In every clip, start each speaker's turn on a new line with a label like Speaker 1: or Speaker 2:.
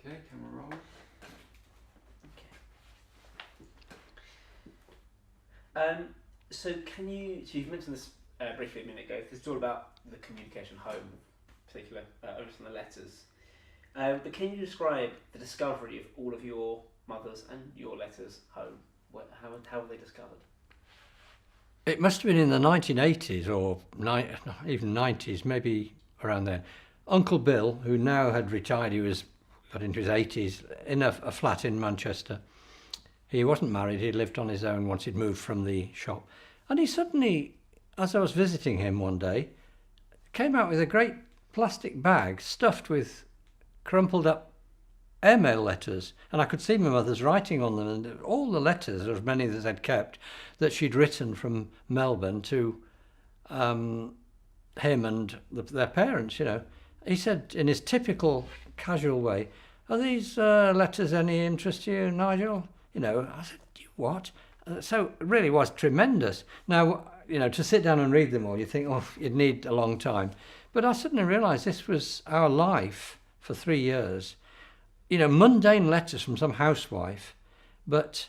Speaker 1: Okay, camera roll.
Speaker 2: Okay. So you've mentioned this briefly a minute ago. This is all about the communication home, in particular, from the letters. But can you describe the discovery of all of your mother's and your letters home? How were they discovered?
Speaker 3: It must have been in the 1980s or even 90s, maybe around there. Uncle Bill, who now had retired, got into his 80s, in a flat in Manchester. He wasn't married, he'd lived on his own once he'd moved from the shop. And he suddenly, as I was visiting him one day, came out with a great plastic bag stuffed with crumpled up airmail letters, and I could see my mother's writing on them, and all the letters, there was many that I'd kept, that she'd written from Melbourne to him and their parents, you know. He said in his typical casual way, "Are these letters any interest to you, Nigel?" You know, I said, "What?" So it really was tremendous. Now, you know, to sit down and read them all, you think, oh, you'd need a long time. But I suddenly realised this was our life for 3 years. You know, mundane letters from some housewife, but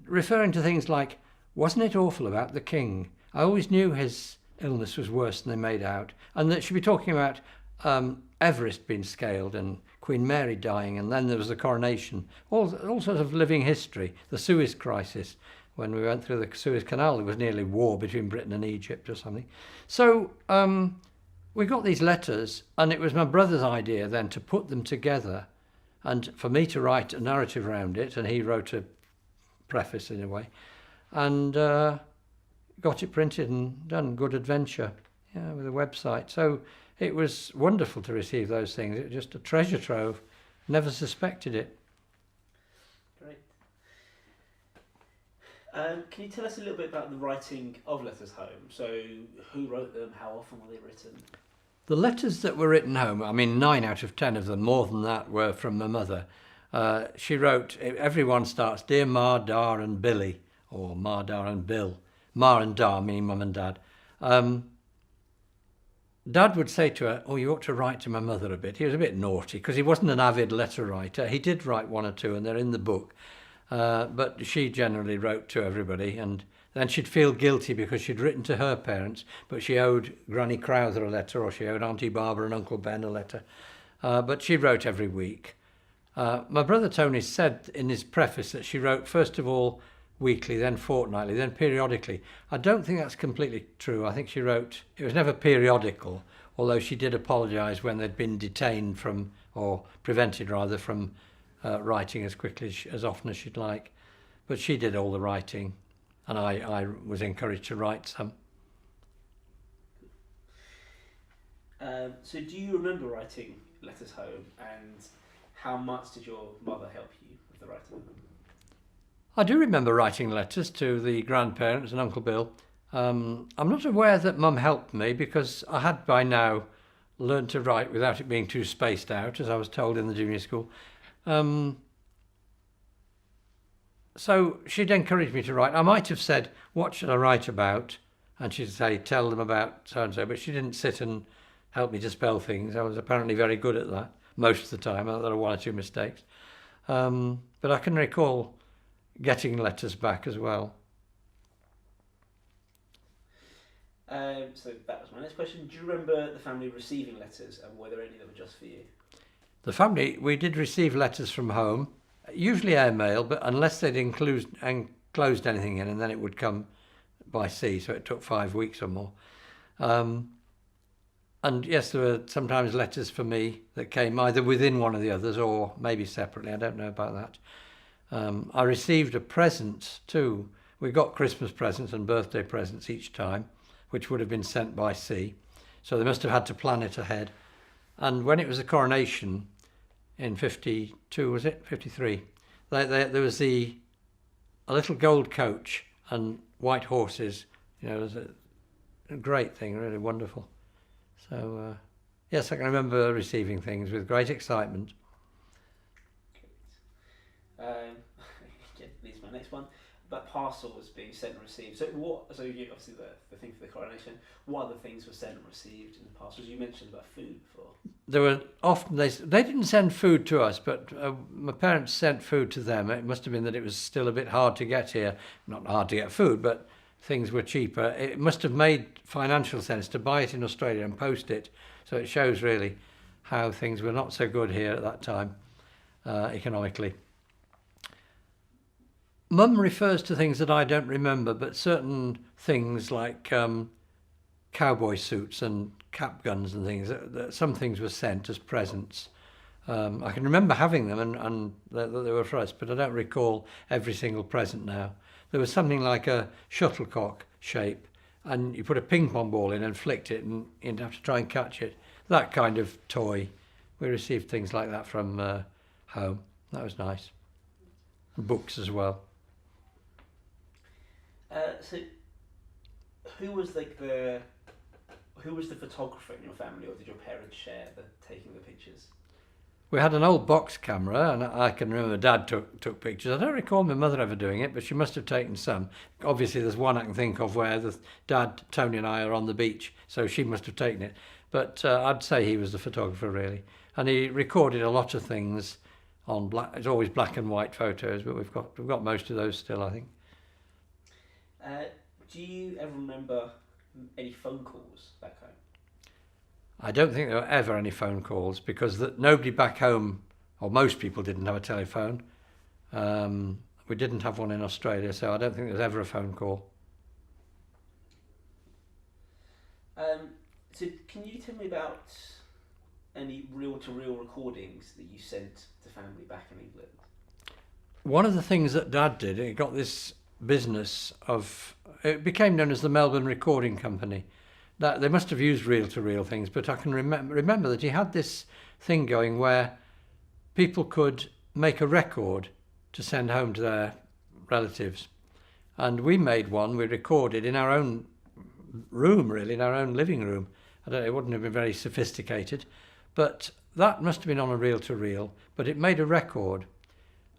Speaker 3: referring to things like, wasn't it awful about the king? I always knew his illness was worse than they made out. And that she'd be talking about Everest being scaled and Queen Mary dying, and then there was the coronation. All sorts of living history. The Suez crisis, when we went through the Suez Canal, there was nearly war between Britain and Egypt or something. So we got these letters, and it was my brother's idea then to put them together and for me to write a narrative around it, and he wrote a preface in a way, and got it printed and done. Good adventure, yeah, with a website. So it was wonderful to receive those things. It was just a treasure trove. Never suspected it.
Speaker 2: Great. Can you tell us a little bit about the writing of Letters Home? So who wrote them? How often were they written?
Speaker 3: The letters that were written home, I mean, 9 out of 10 of them, more than that, were from my mother. She wrote, everyone starts, "Dear Ma, Dar and Billy," or Ma, Dar and Bill. Ma and Dar, meaning mum and dad. Dad would say to her, "Oh, you ought to write to my mother a bit." He was a bit naughty because he wasn't an avid letter writer. He did write 1 or 2 and they're in the book. But she generally wrote to everybody, and then she'd feel guilty because she'd written to her parents, but she owed Granny Crowther a letter, or she owed Auntie Barbara and Uncle Ben a letter. But she wrote every week. My brother Tony said in his preface that she wrote first of all weekly, then fortnightly, then periodically. I don't think that's completely true. I think she wrote, it was never periodical, although she did apologise when they'd been detained from, or prevented rather, from writing as quickly as often as she'd like. But she did all the writing, and I was encouraged to write some.
Speaker 2: So do you remember writing Letters Home, and how much did your mother help you with the writing of them?
Speaker 3: I do remember writing letters to the grandparents and Uncle Bill. I'm not aware that Mum helped me because I had by now learned to write without it being too spaced out, as I was told in the junior school. So she'd encouraged me to write. I might have said, "What should I write about?" And she'd say, "Tell them about so-and-so," but she didn't sit and help me to spell things. I was apparently very good at that most of the time. There were 1 or 2 mistakes. But I can recall getting letters back as well.
Speaker 2: So that was my next question. Do you remember the family receiving letters, and were there any that were just for you?
Speaker 3: The family, we did receive letters from home, usually airmail, but unless they'd enclosed anything in, and then it would come by sea, so it took 5 weeks or more. And yes, there were sometimes letters for me that came either within one of the others or maybe separately. I don't know about that. I received a present too. We got Christmas presents and birthday presents each time, which would have been sent by sea. So they must have had to plan it ahead. And when it was the coronation in 52, was it? 53, there was a little gold coach and white horses. You know, it was a great thing, really wonderful. So, yes, I can remember receiving things with great excitement.
Speaker 2: Leads my next one. about parcels being sent and received. So what? So you, obviously the thing for the coronation. What other things were sent and received in the parcels? You mentioned about food before.
Speaker 3: There were often they didn't send food to us, but my parents sent food to them. It must have been that it was still a bit hard to get here. Not hard to get food, but things were cheaper. It must have made financial sense to buy it in Australia and post it. So it shows really how things were not so good here at that time, economically. Mum refers to things that I don't remember, but certain things like cowboy suits and cap guns and things, some things were sent as presents. I can remember having them and that they were for us, but I don't recall every single present now. There was something like a shuttlecock shape, and you put a ping pong ball in and flicked it, and you'd have to try and catch it. That kind of toy. We received things like that from home. That was nice. Books as well.
Speaker 2: So, who was the photographer in your family, or did your parents share taking the pictures?
Speaker 3: We had an old box camera, and I can remember Dad took pictures. I don't recall my mother ever doing it, but she must have taken some. Obviously, there's one I can think of where Dad, Tony, and I are on the beach, so she must have taken it. But I'd say he was the photographer really, and he recorded a lot of things on black. It's always black and white photos, but we've got most of those still, I think.
Speaker 2: Do you ever remember any phone calls back home?
Speaker 3: I don't think there were ever any phone calls because nobody back home, or most people, didn't have a telephone. We didn't have one in Australia, so I don't think there was ever a phone call.
Speaker 2: So can you tell me about any reel-to-reel recordings that you sent to family back in England?
Speaker 3: One of the things that Dad did, he got this business it became known as the Melbourne Recording Company. That they must have used reel-to-reel things, but I can remember that he had this thing going where people could make a record to send home to their relatives. And we made one, we recorded in our own room, really, in our own living room. It wouldn't have been very sophisticated, but that must have been on a reel-to-reel, but it made a record.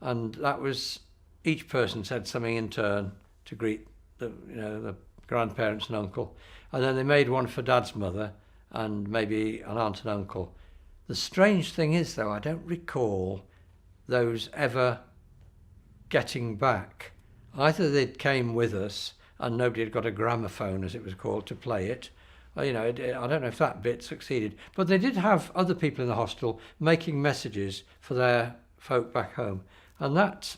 Speaker 3: And that was, each person said something in turn to greet the grandparents and uncle. And then they made one for Dad's mother and maybe an aunt and uncle. The strange thing is, though, I don't recall those ever getting back. Either they came with us and nobody had got a gramophone, as it was called, to play it. I don't know if that bit succeeded. But they did have other people in the hostel making messages for their folk back home. And that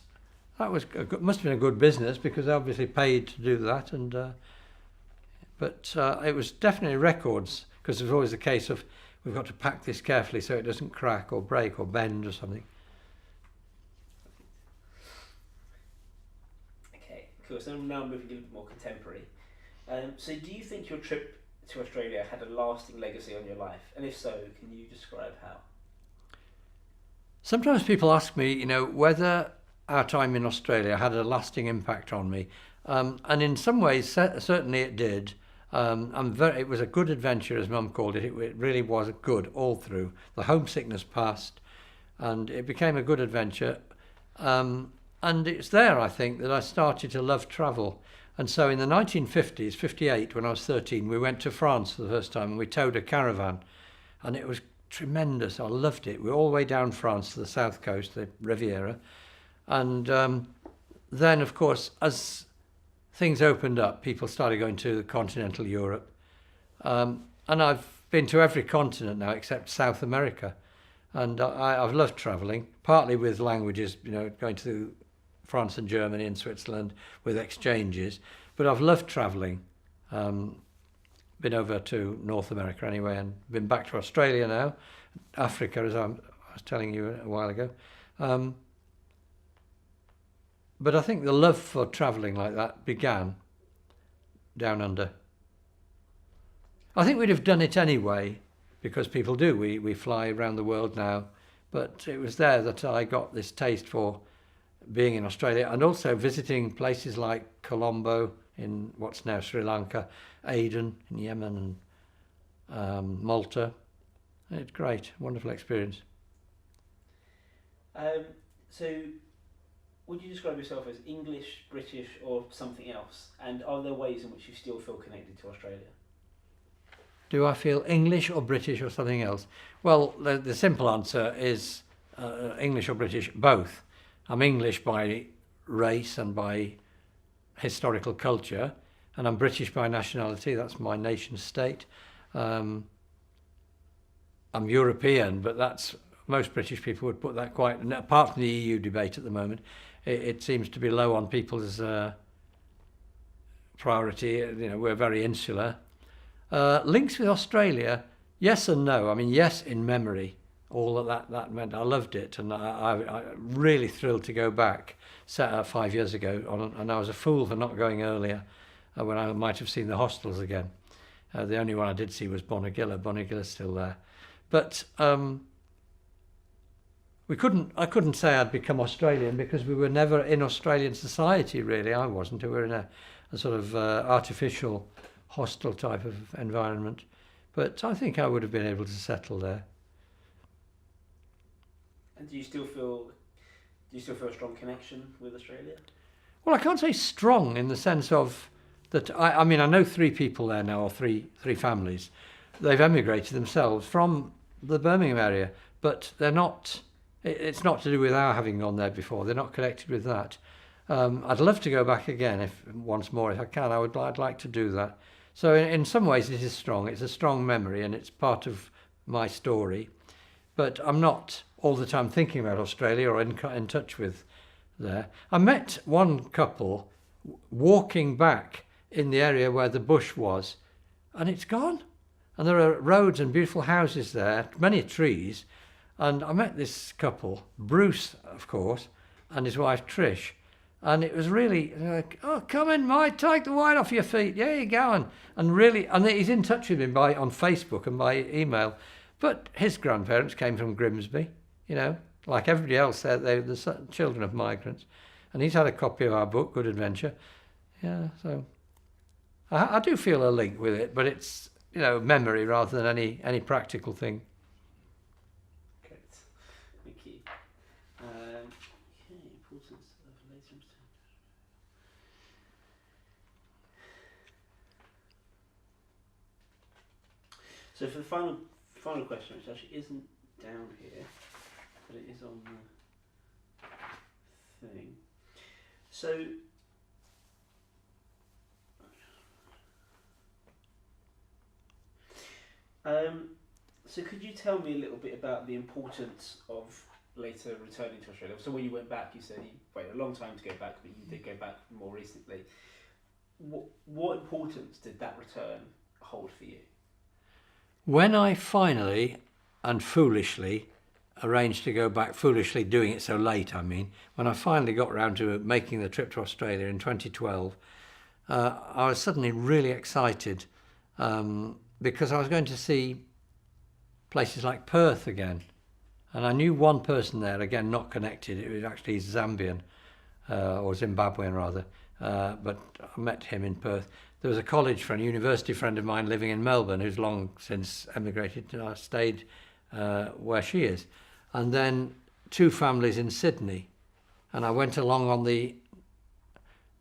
Speaker 3: must have been a good business because they obviously paid to do that. But it was definitely records, because there's always the case of we've got to pack this carefully so it doesn't crack or break or bend or something.
Speaker 2: Okay, cool. So now moving a little bit more contemporary. So do you think your trip to Australia had a lasting legacy on your life? And if so, can you describe how?
Speaker 3: Sometimes people ask me, whether our time in Australia had a lasting impact on me. And in some ways, certainly it did. It was a good adventure, as Mum called it. It really was good all through. The homesickness passed, and it became a good adventure. And it's there, I think, that I started to love travel. And so in the 1950s, 58, when I was 13, we went to France for the first time, and we towed a caravan, and it was tremendous. I loved it. We were all the way down France to the south coast, the Riviera. And then, of course, as things opened up, people started going to continental Europe. And I've been to every continent now except South America. And I've loved travelling, partly with languages, going to France and Germany and Switzerland with exchanges. But I've loved travelling. Been over to North America anyway, and been back to Australia now, Africa, as I was telling you a while ago. But I think the love for travelling like that began down under. I think we'd have done it anyway, because people do. We fly around the world now. But it was there that I got this taste for being in Australia, and also visiting places like Colombo in what's now Sri Lanka, Aden in Yemen, and Malta. It's great, wonderful experience.
Speaker 2: So would you describe yourself as English, British, or something else? And are there ways in which you still feel connected to Australia?
Speaker 3: Do I feel English or British or something else? Well, the simple answer is English or British, both. I'm English by race and by historical culture, and I'm British by nationality. That's my nation state. I'm European, but that's most British people would put that quite. Apart from the EU debate at the moment, it seems to be low on people's priority. You know, we're very insular. Links with Australia, yes and no. I mean, yes, in memory, all that meant. I loved it, and I really thrilled to go back 5 years ago, and I was a fool for not going earlier when I might have seen the hostels again. The only one I did see was Bonegilla. Bonegilla's still there. But I couldn't say I'd become Australian because we were never in Australian society, really. I wasn't. We were in a sort of artificial hostile type of environment, but I think I would have been able to settle there.
Speaker 2: And do you still feel a strong connection with Australia?
Speaker 3: Well, I can't say strong in the sense of that. I mean, I know 3 people there now, or three families. They've emigrated themselves from the Birmingham area, but they're not. It's not to do with our having gone there before. They're not connected with that. I'd love to go back again once more if I can. I'd like to do that. So in some ways it is strong. It's a strong memory and it's part of my story. But I'm not all the time thinking about Australia or in touch with there. I met one couple walking back in the area where the bush was, and it's gone. And there are roads and beautiful houses there, many trees. And I met this couple, Bruce, of course, and his wife Trish. And it was really like, oh, come in, mate, take the weight off your feet. Yeah, you go. And really, and he's in touch with me on Facebook and by email. But his grandparents came from Grimsby, you know, like everybody else. They're the children of migrants. And he's had a copy of our book, Good Adventure. Yeah, so I do feel a link with it, but it's, you know, memory rather than any practical thing.
Speaker 2: Great. Thank you. Importance of later. So for the final question, which actually isn't down here, but it is on the thing. So could you tell me a little bit about the importance of later returning to Australia? So when you went back, you said you waited a long time to go back, but you did go back more recently. What importance did that return hold for you?
Speaker 3: When I finally and foolishly arranged to go back, foolishly doing it so late, I mean, when I finally got around to making the trip to Australia in 2012, I was suddenly really excited because I was going to see places like Perth again. And I knew one person there, again, not connected. It was actually Zambian, or Zimbabwean rather, but I met him in Perth. There was a college friend, a university friend of mine living in Melbourne who's long since emigrated, and I stayed where she is. And then 2 families in Sydney. And I went along on the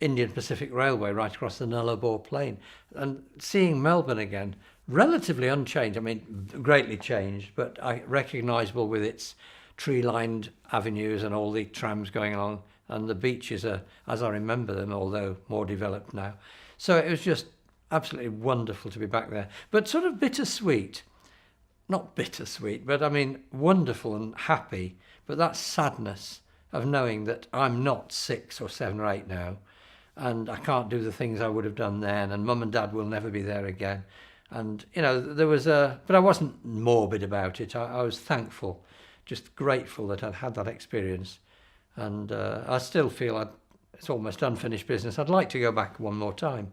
Speaker 3: Indian Pacific Railway right across the Nullarbor Plain. And seeing Melbourne again, relatively unchanged, I mean, greatly changed, but recognisable with its tree-lined avenues and all the trams going along, and the beaches are, as I remember them, although more developed now. So it was just absolutely wonderful to be back there. But sort of bittersweet. Not bittersweet, but I mean, wonderful and happy. But that sadness of knowing that I'm not 6 or 7 or 8 now, and I can't do the things I would have done then, and Mum and Dad will never be there again. And, you know, there was but I wasn't morbid about it. I was thankful, just grateful that I'd had that experience. And I still feel it's almost unfinished business. I'd like to go back one more time.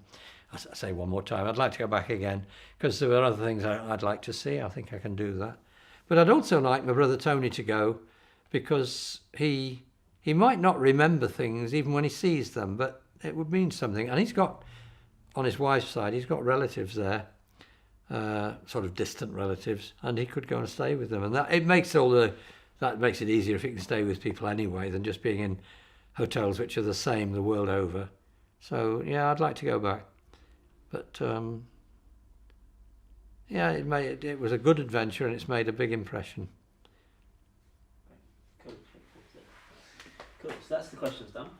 Speaker 3: I say one more time, I'd like to go back again because there were other things I'd like to see. I think I can do that. But I'd also like my brother Tony to go because he might not remember things even when he sees them, but it would mean something. And he's got, on his wife's side, he's got relatives there, sort of distant relatives, and he could go and stay with them. And that makes it easier if he can stay with people anyway than just being in hotels which are the same the world over. So yeah, I'd like to go back. But yeah, it was a good adventure and it's made a big impression.
Speaker 2: Cool. So that's the questions done.